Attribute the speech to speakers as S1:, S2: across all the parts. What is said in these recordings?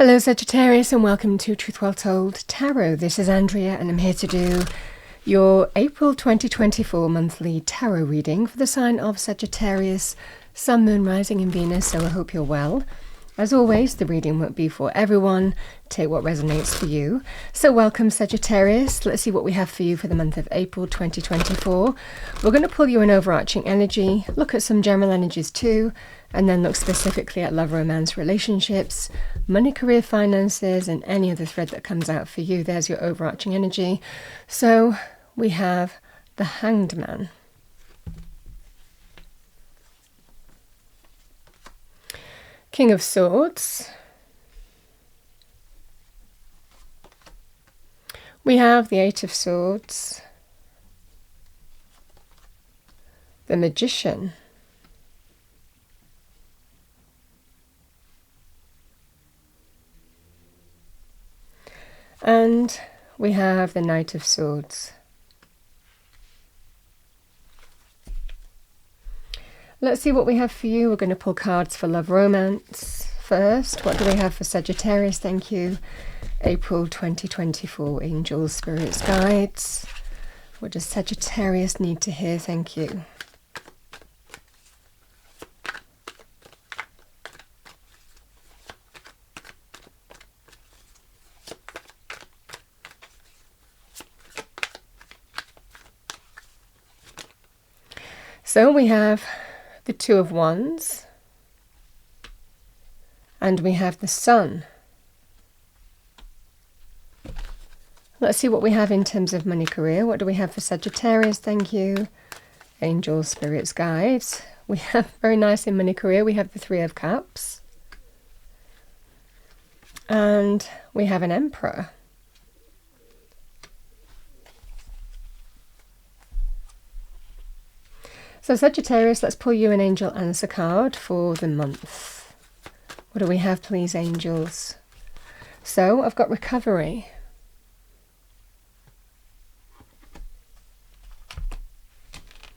S1: Hello Sagittarius and welcome to Truth Well Told Tarot. This is Andrea and I'm here to do your April 2024 monthly tarot reading for the sign of Sagittarius, Sun, Moon, Rising and Venus, so I hope you're well. As always, the reading won't be for everyone. Take what resonates for you. So welcome Sagittarius. Let's see what we have for you for the month of April 2024. We're going to pull you an overarching energy, look at some general energies too, and then look specifically at love, romance, relationships, money, career, finances, and any other thread that comes out for you. There's your overarching energy. So we have the Hanged Man. King of Swords. We have the Eight of Swords. The Magician. And we have the Knight of Swords. Let's see what we have for you. We're going to pull cards for love, romance first. What do we have for Sagittarius? Thank you. April 2024, angels, spirits, guides. What does Sagittarius need to hear? Thank you. So we have the Two of Wands, and we have the Sun. Let's see what we have in terms of money, career. What do we have for Sagittarius? Thank you. Angels, spirits, guides. We have very nice in money, career. We have the Three of Cups, and we have an Emperor. So Sagittarius, let's pull you an angel answer card for the month. What do we have, please, angels? So I've got recovery.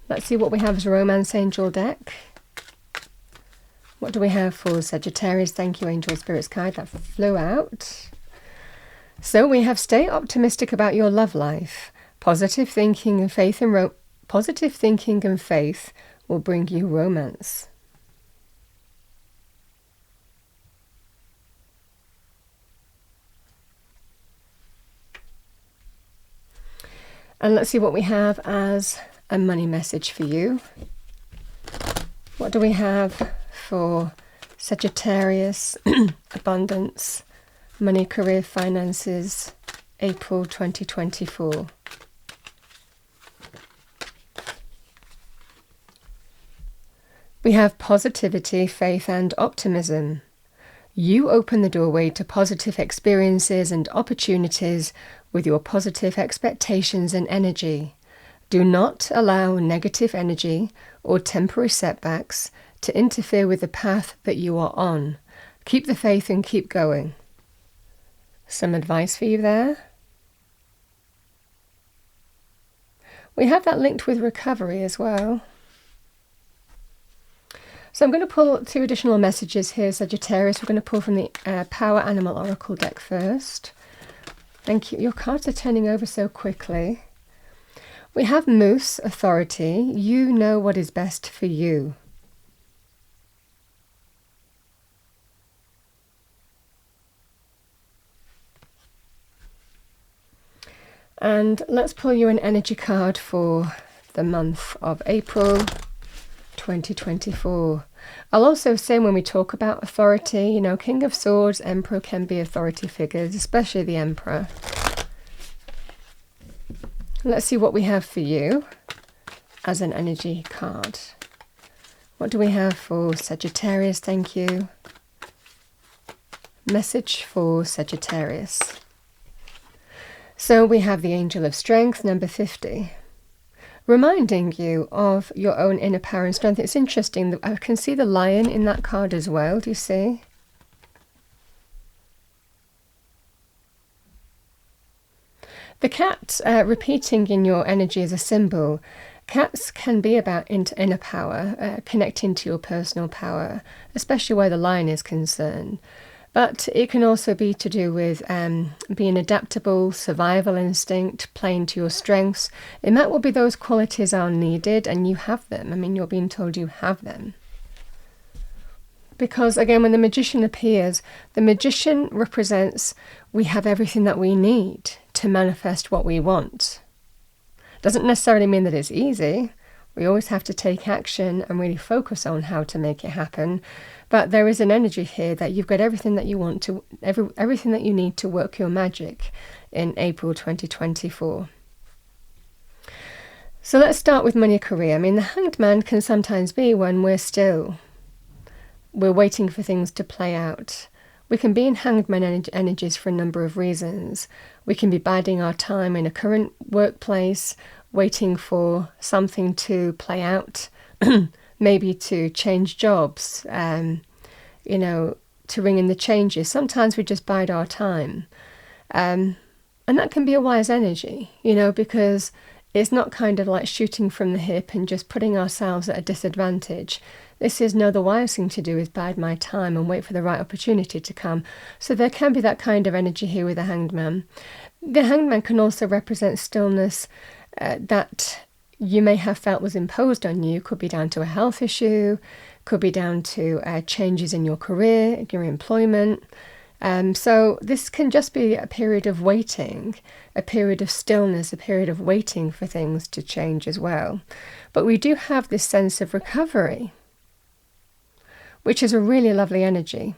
S1: Let's see what we have as a romance angel deck. What do we have for Sagittarius? Thank you, angel, spirits, guide. That flew out. So we have stay optimistic about your love life. Positive thinking and faith and Positive thinking and faith will bring you romance. And let's see what we have as a money message for you. What do we have for Sagittarius, abundance, money, career, finances, April 2024? We have positivity, faith and optimism. You open the doorway to positive experiences and opportunities with your positive expectations and energy. Do not allow negative energy or temporary setbacks to interfere with the path that you are on. Keep the faith and keep going. Some advice for you there. We have that linked with recovery as well. So I'm going to pull two additional messages here, Sagittarius. We're going to pull from the Power Animal Oracle deck first. Thank you. Your cards are turning over so quickly. We have Moose, authority. You know what is best for you. And let's pull you an energy card for the month of April 2024. I'll also say when we talk about authority, you know, King of Swords, Emperor can be authority figures, especially the Emperor. Let's see what we have for you as an energy card. What do we have for Sagittarius? Thank you. Message for Sagittarius. So we have the Angel of Strength, number 50. Reminding you of your own inner power and strength. It's interesting that I can see the lion in that card as well. Do you see? The cat repeating in your energy as a symbol. Cats can be about inner power, connecting to your personal power, especially where the lion is concerned. But it can also be to do with being adaptable, survival instinct, playing to your strengths. It might well be those qualities are needed and you have them. I mean, you're being told you have them. Because again, when the magician appears, the magician represents we have everything that we need to manifest what we want. Doesn't necessarily mean that it's easy. We always have to take action and really focus on how to make it happen. But there is an energy here that you've got everything that you want to, everything that you need to work your magic in April 2024. So let's start with money career. I mean, the Hanged Man can sometimes be when we're waiting for things to play out. We can be in Hanged Man energies for a number of reasons. We can be biding our time in a current workplace, waiting for something to play out, maybe to change jobs, to ring in the changes. Sometimes we just bide our time. And that can be a wise energy, because it's not kind of like shooting from the hip and just putting ourselves at a disadvantage. This is, no, the wise thing to do is bide my time and wait for the right opportunity to come. So there can be that kind of energy here with the Hanged Man. The Hanged Man can also represent stillness that you may have felt was imposed on you. Could be down to a health issue, could be down to changes in your career, your employment. So this can just be a period of waiting, a period of stillness, a period of waiting for things to change as well. But we do have this sense of recovery, which is a really lovely energy.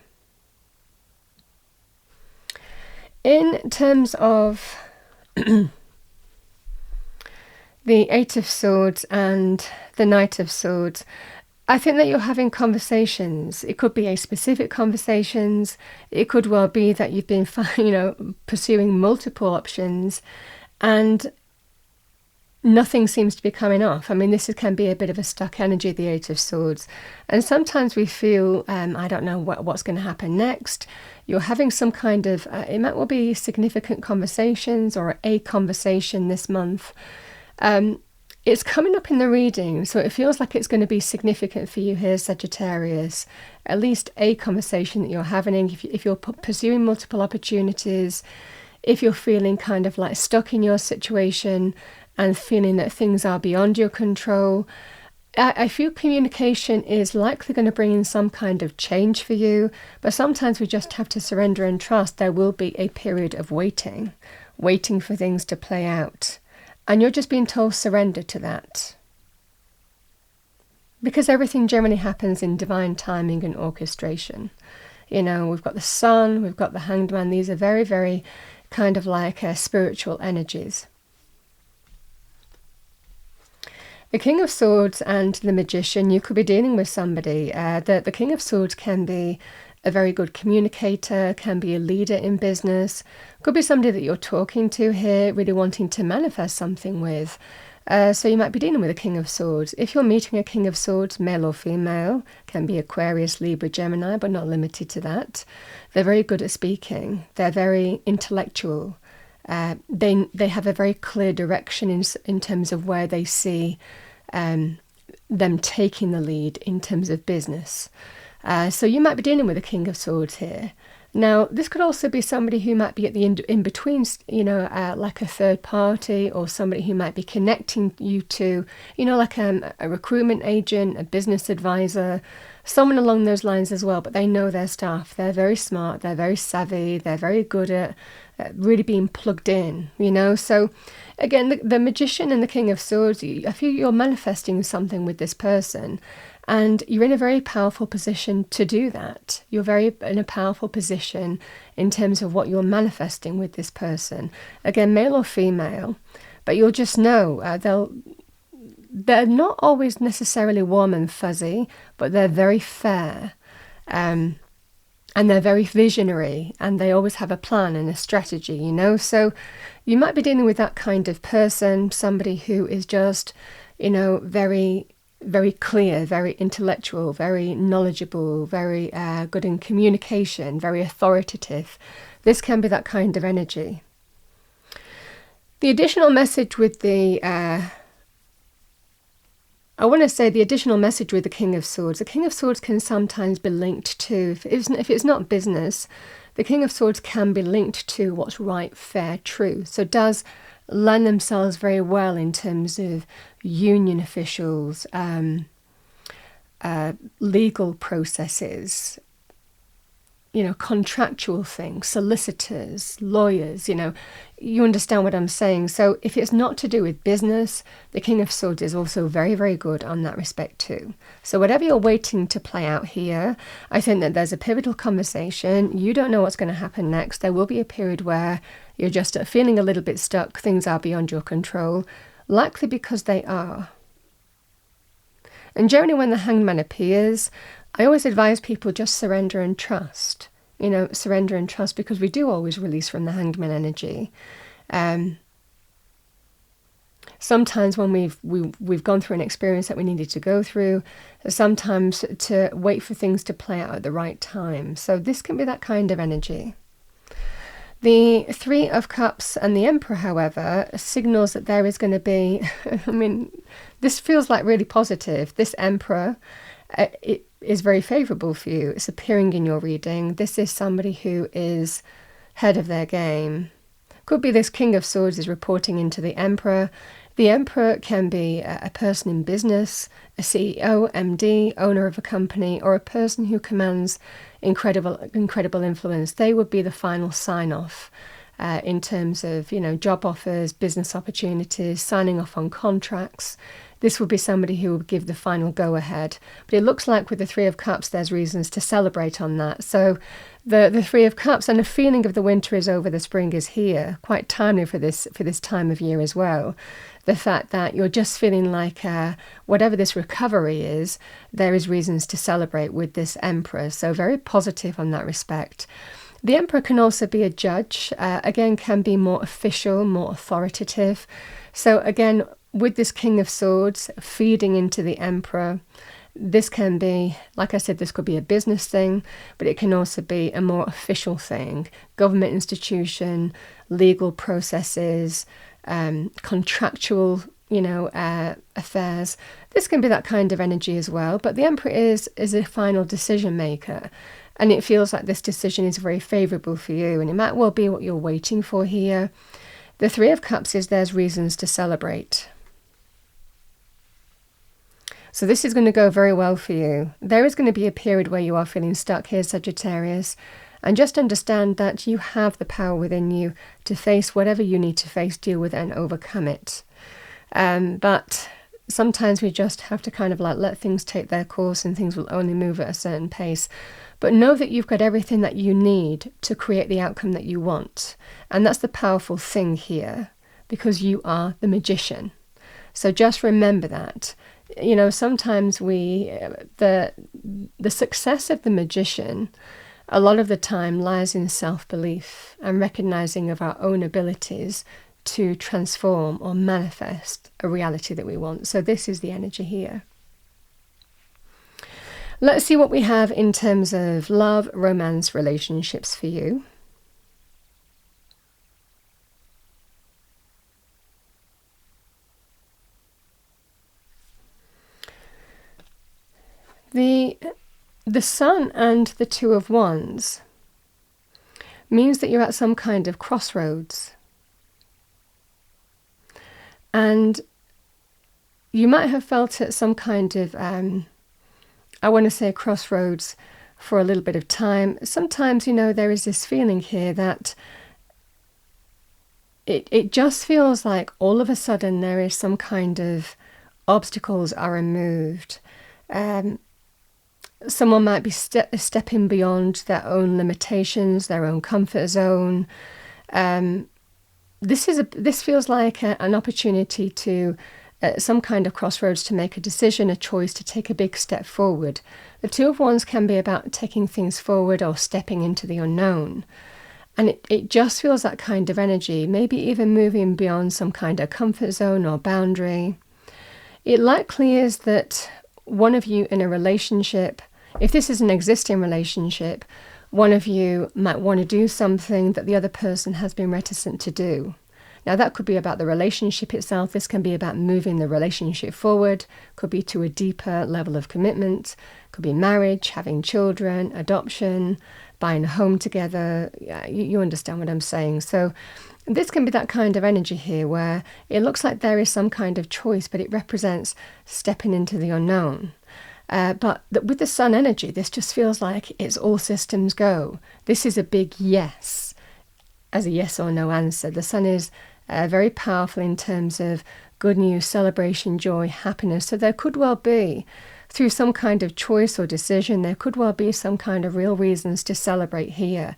S1: In terms of the Eight of Swords and the Knight of Swords, I think that you're having conversations. It could be a specific conversations. It could well be that you've been, pursuing multiple options and nothing seems to be coming off. I mean, this can be a bit of a stuck energy, the Eight of Swords. And sometimes we feel, I don't know what's going to happen next. You're having some kind of, it might well be significant conversations or a conversation this month. It's coming up in the reading, so it feels like it's going to be significant for you here, Sagittarius. At least a conversation that you're having, if you're pursuing multiple opportunities, if you're feeling kind of like stuck in your situation and feeling that things are beyond your control. I feel communication is likely going to bring in some kind of change for you, but sometimes we just have to surrender and trust there will be a period of waiting for things to play out. And you're just being told surrender to that. Because everything generally happens in divine timing and orchestration. We've got the Sun, we've got the Hanged Man. These are very, very kind of like spiritual energies. The King of Swords and the Magician, you could be dealing with somebody. The King of Swords can be a very good communicator, can be a leader in business, could be somebody that you're talking to here, really wanting to manifest something with. So you might be dealing with a King of Swords. If you're meeting a King of Swords, male or female, can be Aquarius, Libra, Gemini, but not limited to that. They're very good at speaking. They're very intellectual. They have a very clear direction in terms of where they see them taking the lead in terms of business. So you might be dealing with a King of Swords here. Now, this could also be somebody who might be at the in-between, like a third party, or somebody who might be connecting you to, like a recruitment agent, a business advisor, someone along those lines as well. But they know their stuff. They're very smart. They're very savvy. They're very good at really being plugged in, So, again, the Magician and the King of Swords, I feel you're manifesting something with this person. And you're in a very powerful position to do that. You're in a powerful position in terms of what you're manifesting with this person. Again, male or female, but you'll just know they're not always necessarily warm and fuzzy, but they're very fair. And they're very visionary, and they always have a plan and a strategy, So you might be dealing with that kind of person, somebody who is just, very very clear, very intellectual, very knowledgeable, very good in communication, very authoritative. This can be that kind of energy. The additional message with the I want to say the additional message with the King of Swords. The King of Swords can sometimes be linked to, if it's not business, the King of Swords can be linked to what's right, fair, true. So it does lend themselves very well in terms of union officials, legal processes, contractual things, solicitors, lawyers, you understand what I'm saying. So if it's not to do with business, the King of Swords is also very, very good on that respect too. So whatever you're waiting to play out here, I think that there's a pivotal conversation. You don't know what's going to happen next. There will be a period where you're just feeling a little bit stuck. Things are beyond your control, likely because they are. And generally when the Hangman appears, I always advise people just surrender and trust. Surrender and trust, because we do always release from the Hangman energy. Sometimes when we've gone through an experience that we needed to go through, sometimes to wait for things to play out at the right time. So this can be that kind of energy. The Three of Cups and the Emperor, however, signals that there is going to be, this feels like really positive. This Emperor, it is very favourable for you. It's appearing in your reading. This is somebody who is head of their game. Could be this King of Swords is reporting into the Emperor. The Emperor can be a person in business, a CEO, MD, owner of a company, or a person who commands incredible influence. They would be the final sign-off in terms of, job offers, business opportunities, signing off on contracts. This would be somebody who would give the final go-ahead. But it looks like with the Three of Cups, there's reasons to celebrate on that. So the Three of Cups and the feeling of the winter is over, the spring is here. Quite timely for this time of year as well. The fact that you're just feeling like whatever this recovery is, there is reasons to celebrate with this Emperor. So very positive on that respect. The Emperor can also be a judge. Again, can be more official, more authoritative. So again, with this King of Swords feeding into the Emperor, this can be, like I said, this could be a business thing, but it can also be a more official thing. Government institution, legal processes, contractual, affairs. This can be that kind of energy as well. But the Emperor is a final decision maker. And it feels like this decision is very favourable for you. And it might well be what you're waiting for here. The Three of Cups is there's reasons to celebrate. So this is going to go very well for you. There is going to be a period where you are feeling stuck here, Sagittarius. And just understand that you have the power within you to face whatever you need to face, deal with it and overcome it. But sometimes we just have to kind of let things take their course, and things will only move at a certain pace. But know that you've got everything that you need to create the outcome that you want. And that's the powerful thing here, because you are the magician. So just remember that. Sometimes the success of the magician a lot of the time lies in self-belief and recognizing of our own abilities to transform or manifest a reality that we want. So this is the energy here. Let's see what we have in terms of love, romance, relationships for you. The Sun and the Two of Wands means that you're at some kind of crossroads. And you might have felt at some kind of, I want to say crossroads for a little bit of time. Sometimes, there is this feeling here that it just feels like all of a sudden there is some kind of obstacles are removed. Someone might be stepping beyond their own limitations, their own comfort zone. This feels like an opportunity to some kind of crossroads to make a decision, a choice to take a big step forward. The Two of Wands can be about taking things forward or stepping into the unknown. And it just feels that kind of energy, maybe even moving beyond some kind of comfort zone or boundary. It likely is that one of you in a relationship, if this is an existing relationship, one of you might want to do something that the other person has been reticent to do. Now, that could be about the relationship itself. This can be about moving the relationship forward, could be to a deeper level of commitment, could be marriage, having children, adoption, buying a home together. You understand what I'm saying. So this can be that kind of energy here where it looks like there is some kind of choice, but it represents stepping into the unknown. But with the sun energy, this just feels like it's all systems go. This is a big yes, as a yes or no answer. The sun is very powerful in terms of good news, celebration, joy, happiness. So there could well be, through some kind of choice or decision, there could well be some kind of real reasons to celebrate here.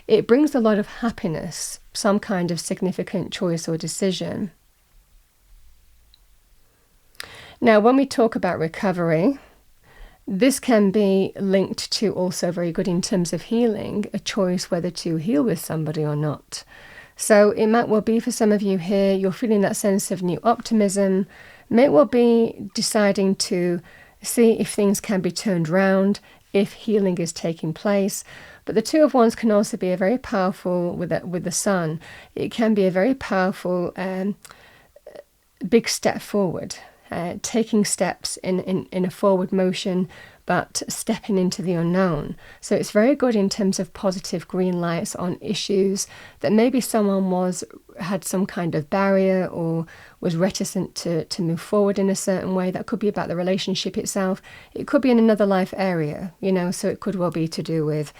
S1: It brings a lot of happiness, some kind of significant choice or decision. Now, when we talk about recovery, this can be linked to also very good in terms of healing, a choice whether to heal with somebody or not. So it might well be for some of you here, you're feeling that sense of new optimism, may well be deciding to see if things can be turned around, if healing is taking place. But the Two of Wands can also be a very powerful, with the sun, it can be a very powerful big step forward. Taking steps in a forward motion, but stepping into the unknown. So it's very good in terms of positive green lights on issues that maybe someone had some kind of barrier or was reticent to move forward in a certain way. That could be about the relationship itself. It could be in another life area, so it could well be to do with,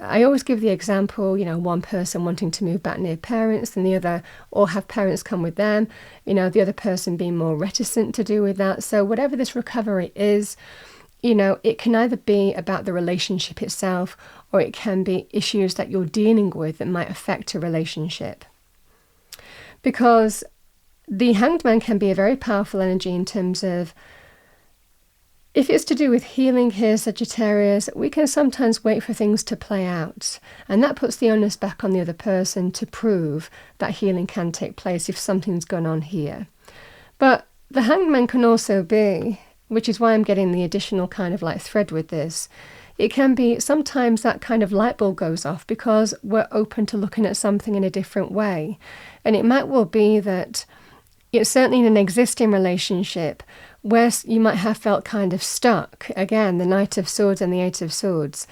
S1: I always give the example, one person wanting to move back near parents and the other, or have parents come with them, the other person being more reticent to do with that. So whatever this recovery is, it can either be about the relationship itself, or it can be issues that you're dealing with that might affect a relationship. Because the Hanged Man can be a very powerful energy in terms of, if it's to do with healing here, Sagittarius, we can sometimes wait for things to play out. And that puts the onus back on the other person to prove that healing can take place if something's gone on here. But the Hanged Man can also be, which is why I'm getting the additional kind of like thread with this, it can be sometimes that kind of light bulb goes off because we're open to looking at something in a different way. And it might well be that it's certainly in an existing relationship where you might have felt kind of stuck. Again, the Knight of Swords and the Eight of Swords.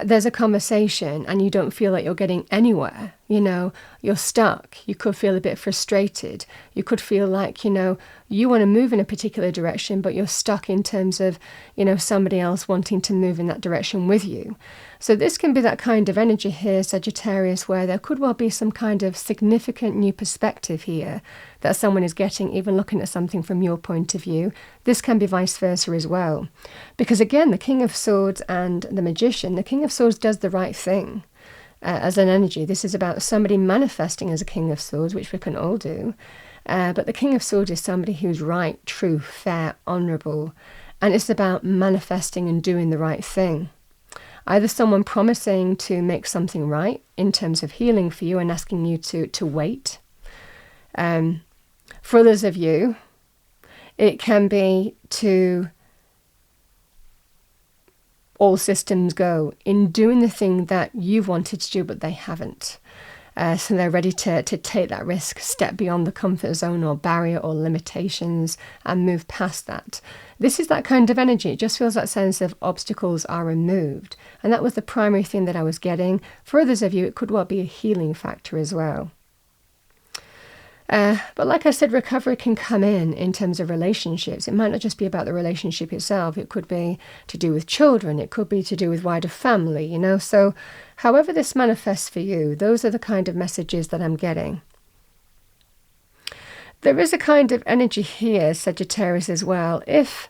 S1: There's a conversation and you don't feel like you're getting anywhere. You're stuck. You could feel a bit frustrated. You could feel like, you want to move in a particular direction, but you're stuck in terms of, somebody else wanting to move in that direction with you. So this can be that kind of energy here, Sagittarius, where there could well be some kind of significant new perspective here that someone is getting, even looking at something from your point of view. This can be vice versa as well. Because again, the King of Swords and the Magician, the King of Swords does the right thing. As an energy, this is about somebody manifesting as a King of Swords, which we can all do. But the King of Swords is somebody who's right, true, fair, honourable. And it's about manifesting and doing the right thing. Either someone promising to make something right in terms of healing for you and asking you to wait. For others of you, it can be to all systems go in doing the thing that you've wanted to do, but they haven't. So they're ready to take that risk, step beyond the comfort zone or barrier or limitations and move past that. This is that kind of energy. It just feels that sense of obstacles are removed. And that was the primary thing that I was getting. For others of you, it could well be a healing factor as well. But like I said, recovery can come in terms of relationships. It might not just be about the relationship itself. It could be to do with children. It could be to do with wider family, So however this manifests for you, those are the kind of messages that I'm getting. There is a kind of energy here, Sagittarius, as well. If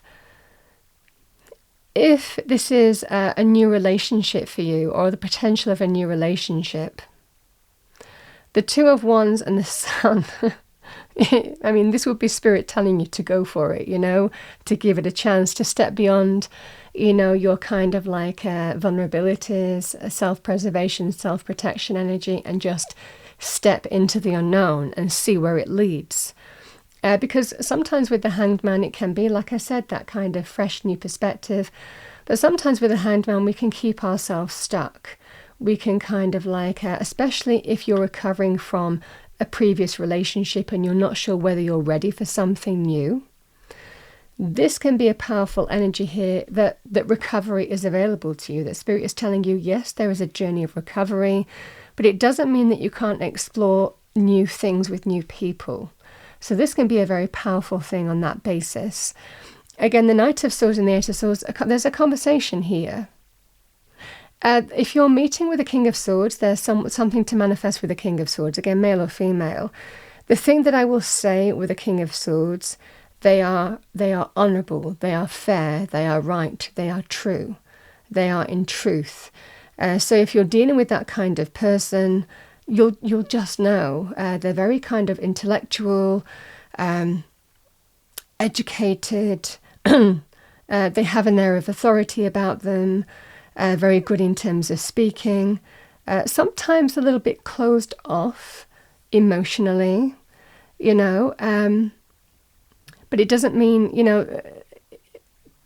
S1: this is a new relationship for you, or the potential of a new relationship, the Two of Wands and the Sun, I mean, this would be Spirit telling you to go for it, to give it a chance, to step beyond, your kind of like vulnerabilities, self-preservation, self-protection energy, and just step into the unknown and see where it leads. Because sometimes with the Hanged Man, it can be, like I said, that kind of fresh new perspective. But sometimes with the Hanged Man, we can keep ourselves stuck. We can kind of like, especially if you're recovering from a previous relationship and you're not sure whether you're ready for something new. This can be a powerful energy here that recovery is available to you, that Spirit is telling you, yes, there is a journey of recovery, but it doesn't mean that you can't explore new things with new people. So this can be a very powerful thing on that basis. Again, the Knight of Swords and the Eight of Swords, there's a conversation here. If you're meeting with the King of Swords, there's something to manifest with the King of Swords, again, male or female. The thing that I will say with the King of Swords, they are honourable, they are fair, they are right, they are true, they are in truth. So if you're dealing with that kind of person, you'll just know. They're very kind of intellectual, educated, they have an air of authority about them, very good in terms of speaking, sometimes a little bit closed off emotionally, but it doesn't mean,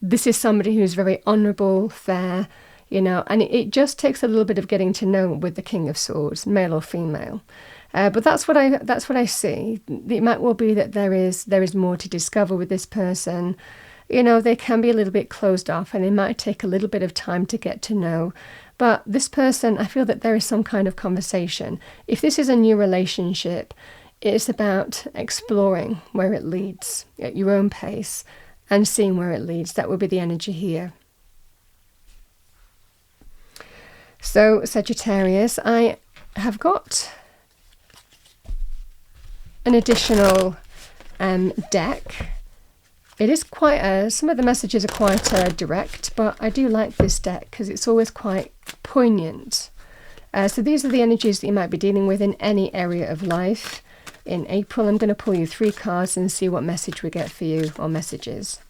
S1: this is somebody who's very honourable, fair, and it just takes a little bit of getting to know with the King of Swords, male or female. But that's what I see. It might well be that there is more to discover with this person. They can be a little bit closed off and it might take a little bit of time to get to know. But this person, I feel that there is some kind of conversation. If this is a new relationship, it's about exploring where it leads at your own pace and seeing where it leads. That would be the energy here. So, Sagittarius, I have got an additional deck. It is quite, some of the messages are quite direct, but I do like this deck because it's always quite poignant. So these are the energies that you might be dealing with in any area of life. In April, I'm going to pull you 3 cards and see what message we get for you, or messages.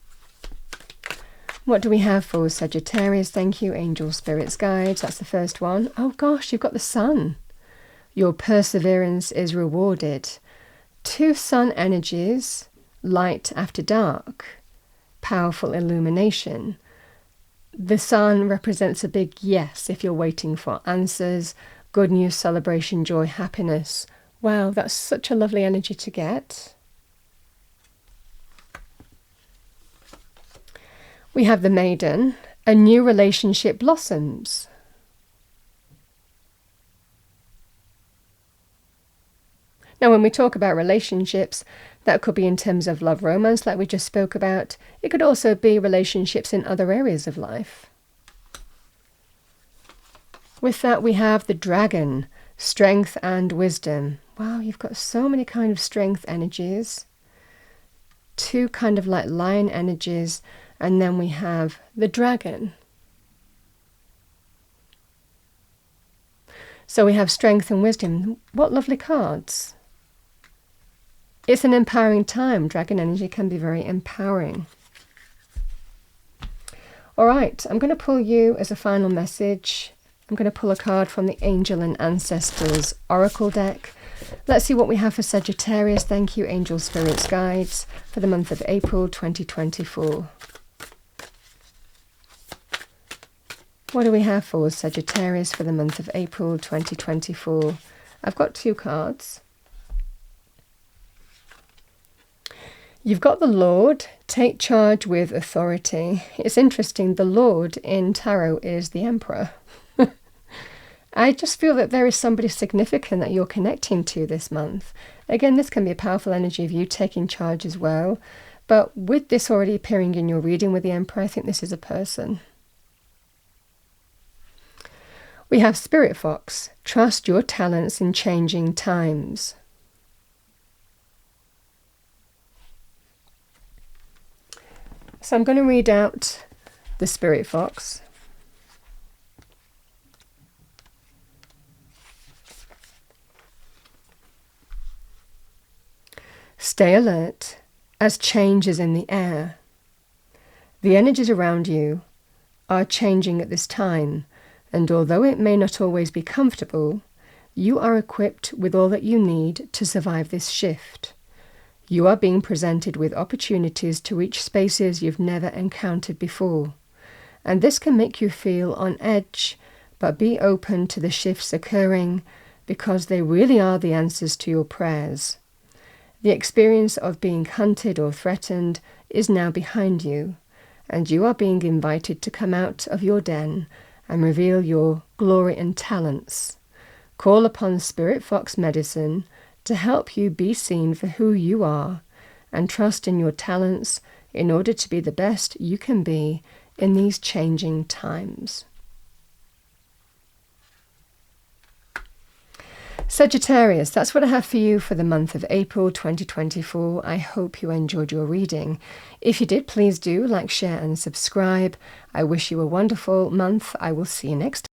S1: What do we have for Sagittarius? Thank you, angel, spirits, guides. That's the first one. Oh gosh, you've got the Sun. Your perseverance is rewarded. 2 Sun energies, light after dark, powerful illumination. The Sun represents a big yes if you're waiting for answers, good news, celebration, joy, happiness. Wow, that's such a lovely energy to get. We have the Maiden. A new relationship blossoms. Now, when we talk about relationships, that could be in terms of love, romance, like we just spoke about. It could also be relationships in other areas of life. With that, we have the Dragon, strength and wisdom. Wow, you've got so many kind of strength energies. 2 kind of like lion energies. And then we have the Dragon. So we have strength and wisdom. What lovely cards. It's an empowering time. Dragon energy can be very empowering. All right, I'm going to pull you as a final message. I'm going to pull a card from the Angel and Ancestors Oracle deck. Let's see what we have for Sagittarius. Thank you, angel, spirits, guides, for the month of April 2024. What do we have for Sagittarius for the month of April 2024? I've got 2 cards. You've got the Lord, take charge with authority. It's interesting, the Lord in tarot is the Emperor. I just feel that there is somebody significant that you're connecting to this month. Again, this can be a powerful energy of you taking charge as well. But with this already appearing in your reading with the Emperor, I think this is a person. We have Spirit Fox, trust your talents in changing times. So I'm going to read out the Spirit Fox. Stay alert as change is in the air. The energies around you are changing at this time, and although it may not always be comfortable, you are equipped with all that you need to survive this shift. You are being presented with opportunities to reach spaces you've never encountered before, and this can make you feel on edge, but be open to the shifts occurring, because they really are the answers to your prayers. The experience of being hunted or threatened is now behind you, and you are being invited to come out of your den and reveal your glory and talents. Call upon Spirit Fox Medicine to help you be seen for who you are, and trust in your talents in order to be the best you can be in these changing times. Sagittarius, that's what I have for you for the month of April 2024. I hope you enjoyed your reading. If you did, please do like, share and subscribe. I wish you a wonderful month. I will see you next time.